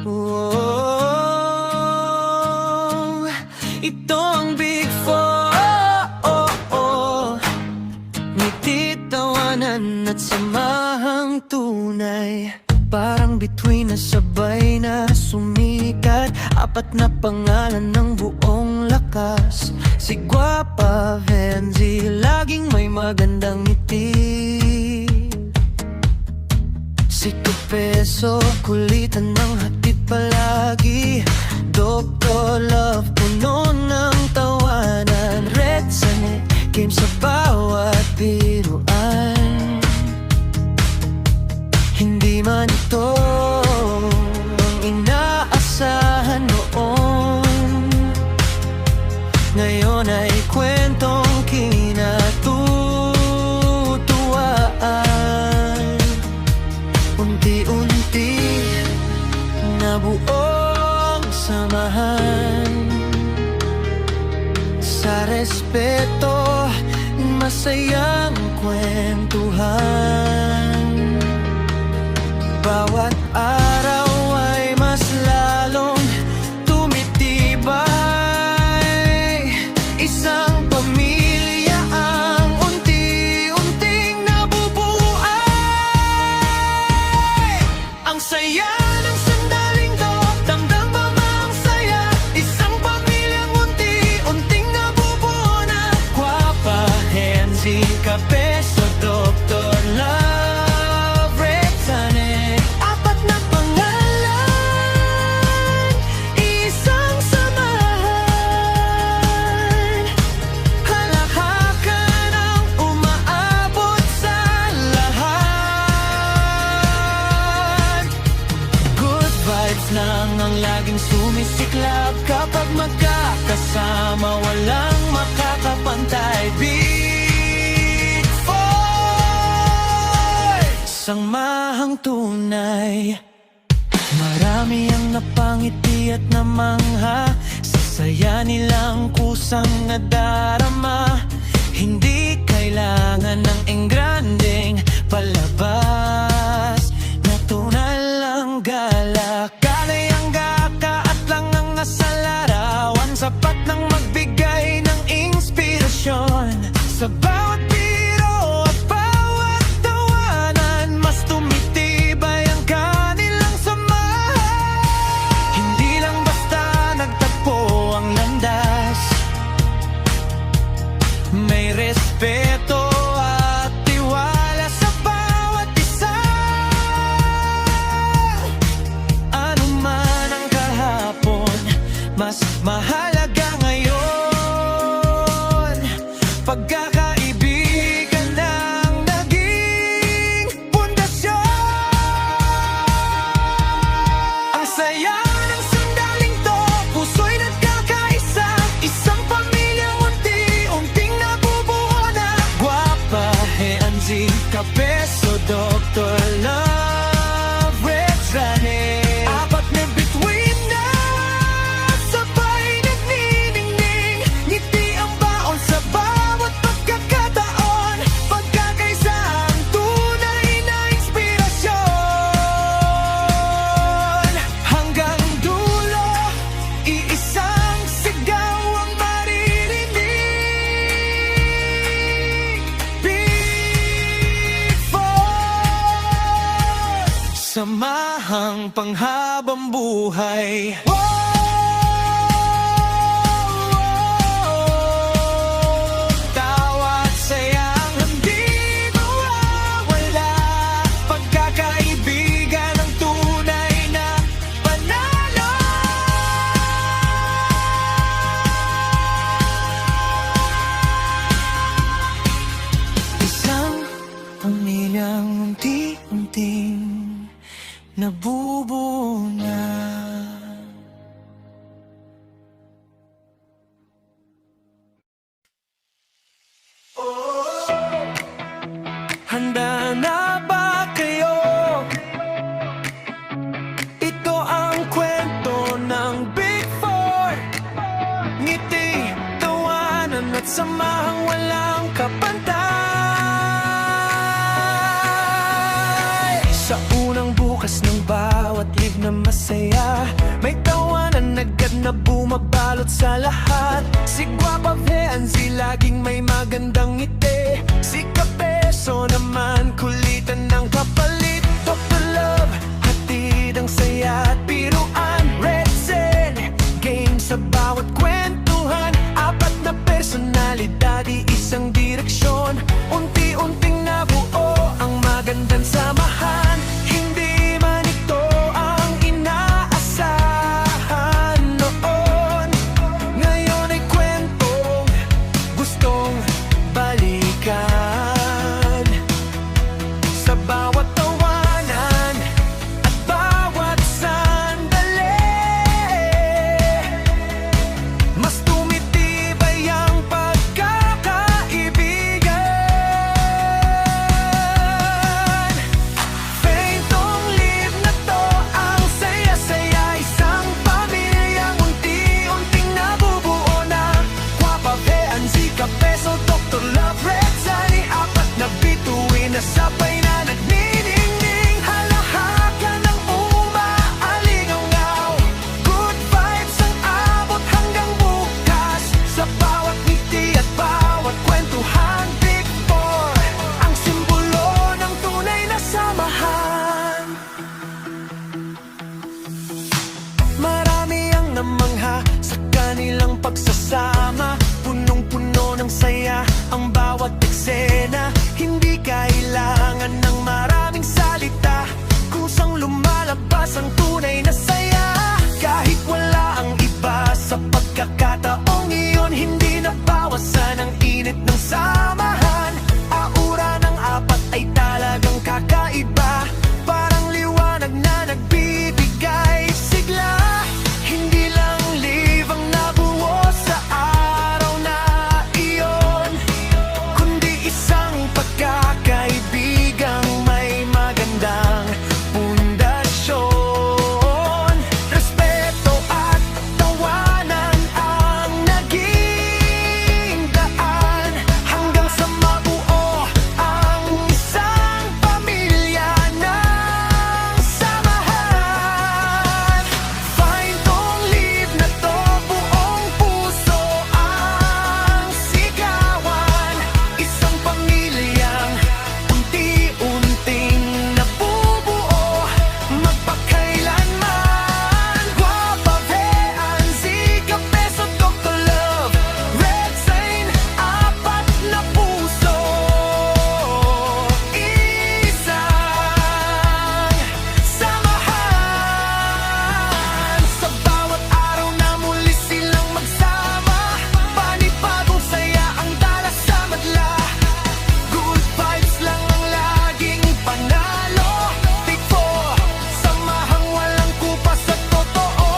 Oh, ito ang Big Four. Ngiti, tawanan at samahang tunay. Parang bituin na sabay na sumikat. Apat na pangalan ng buong lakas. Si Guapa Venzi, laging may magandang ngiti. Si Tupeso, kulitan ng hatid palagi. Dr. Love, puno ng tawanan. Red Sunny, game sa bawat biruan. Hindi man ito ang inaasahan noon. Ngayon ay kwentong kinatutuwaan. Unti-unti nabuong samahan. Sa respeto, masayang kwentuhan. Bawat araw ay mas lalong tumitibay. Isang pamilya ang unti-unting nabubuhay. Ang saya ng sandaling to, damdam ba mang saya? Isang pamilyang unti-unting nabubuo na. Guapa, Hensi, Kapeso, Dr. Love. Lang ang laging sumisiklab. Kapag magkakasama, walang makakapantay. Big Four, sangmahang tunay. Marami ang napangiti at namangha sa saya nilang kusang nadarama. Hindi kailangan ng engrandeng palabas. Natural lang galak. Sapat nang magbigay ng inspirasyon. Sa bawat biro at bawat tawanan, mas tumitibay ang kanilang samahan. Hindi lang basta nagtagpo ang landas. May respeto at tiwala sa bawat isa. Ano man ang kahapon, mas mahalaga ngayon. Pagkakaibigan ang naging pundasyon. Ang saya ng sandaling to, puso'y nagkakaisa. Isang pamilyang unti-unting nabubuo na. Guapa, Hensi, Kapeso, Dr. Love, Red Sunny. Apat na bituin na samahang panghabang buhay. Tawa't sayang hindi mawawala. Pagkakaibigan ang tunay na panalo. Isang pamilyang unti-unting nabubuo na. Handa na ba kayo? Ito ang kwento ng Big Four. Ngiti, tawanan at samahang walang kapantay. Sa unang bukas ng bawat live na masaya, na bumabalot sa lahat. Si Guapa Venzi, laging may magandang ngiti. Si Kapeso naman, kulitan ng kapalit. Dr. Love, hatid ang saya at biruan. Red Zen, game sa bawat kwentuhan. Apat na personalidad, isang direksyon. Unti-unting nabuo ang magandang samahan. Hindi man ito ang inaasahan noon. Ngayon ay kwentong gustong balikan. Sa bawat tawanan at bawat sandali, mas tumitibay ang pagkakaibigan. Faintong live na to, ang saya-saya. Isang pamilyang unti-unting nabubuo na. Guapa Venzi, Kapeso, Dr. Love, Red Sunny. Apat na bituin na sabay na nagniningning. Halahakan ng umaalingaw. Good vibes ang abot hanggang bukas. Sa bawat ngiti at bawat kwentuhan, Big Four ang simbolo ng tunay na samahan. Marami ang namangha sa kanilang pagsasama. Punong-puno ng saya ang bawat eksena. Hindi kailangan ng maraming salita, kusang lumalabas ang tunay na saya. Kahit wala ang iba sa pagkakataong iyon, hindi nabawasan ang init ng samahan. Aura ng apat ay talagang kakaiba, parang liwanag na nagbibigay sigla. Hindi lang live ang nabuo sa araw na iyon, kundi isang pagkakaibigang may magandang pundasyon. Respeto at tawanan ang naging daan, hanggang sa mabuo ang isang pamilya ng samahan. Fine tong live na to, buong puso ang sigawan. Isang pamilyang unti-unting nabubuo, magpakailanman. Guapa Venzi, Kapeso, Dr. Love, Red Sign, apat na puso, isang samahan. Sa bawat araw na muli silang magsama, panibagong saya ang dala sa madla. Good vibes lang ang laging panalo. Big Four, samahang walang kupas sa totoo.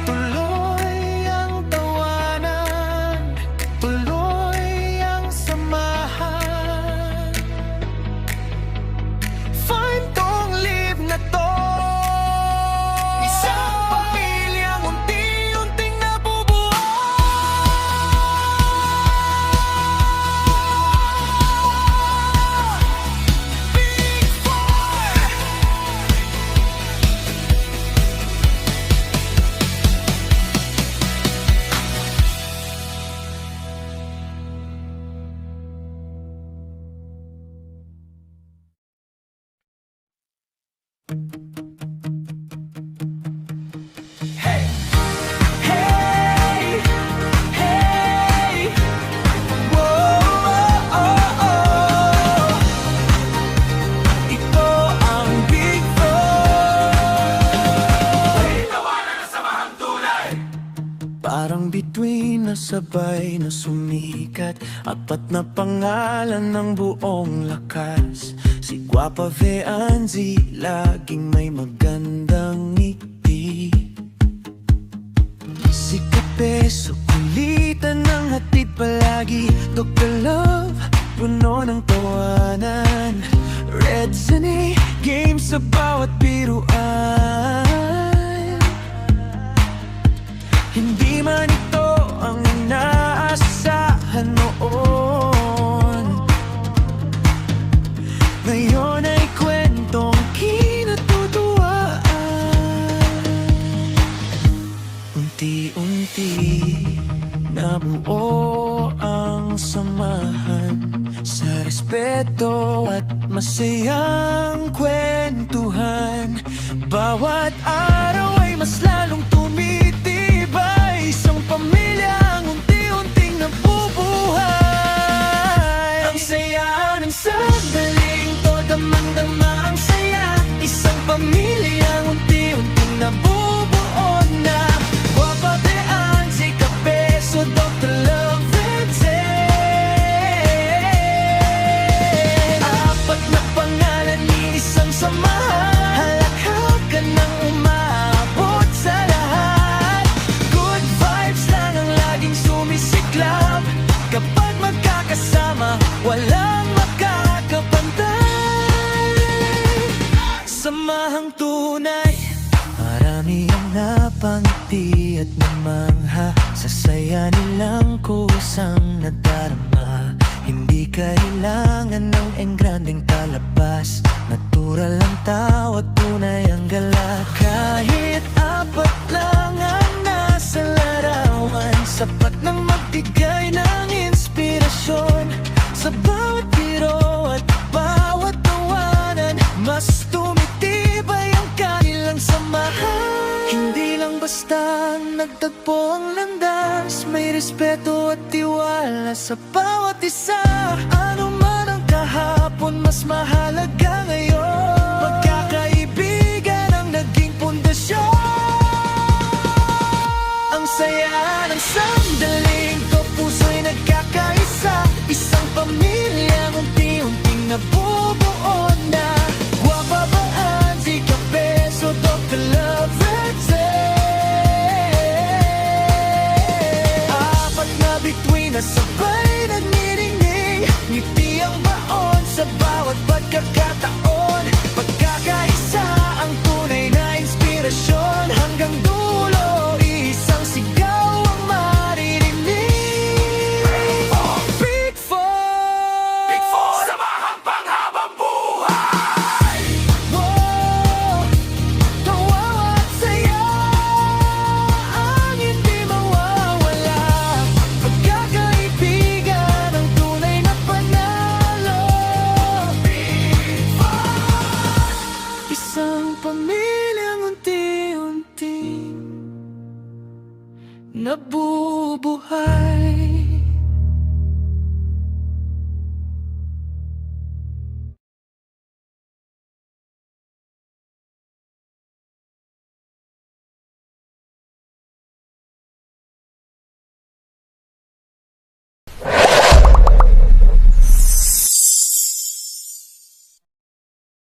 Tuloy ang tawanan, tuloy ang samahan. Fine tong live na to, isang pamilyang unti-unting nabubuo. Big Four! Hey! Hey! Hey! Whoa! Ito ang Big Four. Parang bituin na sabay na sumikat, apat na pangalan ng buong lakas. Si Guapa Venzi, laging may magandang ngiti. Si Kapeso, kulitan ng hatid palagi. Dr. Love, puno ng tawanan. Red Sunny, game sa bawat biruan. Hindi man ito ang inaasahan noon, ngayon ay kwentong kinatutuwa. unti-unti nabuo ang samahan sa respeto at masayang kwentuhan. Bawat araw ay mas lalong tumitibay, isang pamilya ang unti-unting nabubuhay. Ang saya ng sandaling to, damang-dama ang saya, isang pamilya ang unti-unting nabubuo na. Guapa Bean, si Kapeso, Dr. Love and Zen. Apat na pangalan, isang samahan, halakhakan ng umabot sa lahat. Good vibes lang ang laging sumisiklab, kapag magkakasama, walang makakapantay. Samahang tunay, marami ang napangiti at namangha sa saya nilang kusang nadarama. Hindi kailangan ng engrandeng talabas, natural ang tawa, tunay ang gala. Kahit apat lang ang nasa larawan, sapat nang magbigay ng inspirasyon. Sa bawat biro at bawat tawanan, mas tumitibay ang kanilang samahan. Hindi lang basta nagtagpo ang landas, may respeto at tiwala sa bawat isa. Ano man ang kahapon, mas mahalaga ngayon. Magkakaibigan ang naging pundasyon. Ang saya ng sandaling to, puso'y nagkakaisa, isang pamilya unti-unting nabubuo na. Guapa Bean, si Kapeso, Dr. Love and Zen. Apat na bituin na sabay nagniringning, ngiti ang baon sa bawat pagkakataon. Pagkakaisa ang tunay na inspirasyon, hanggang dulo isang sigaw ang maririnig. Big Four, Big Four, samahang panghabang buhay. Wow, tawa at saya ang hindi mawawala. Pagkakaibigan ang tunay na panalo. Big Four, isang pamilyang unti-unting nabubuhay.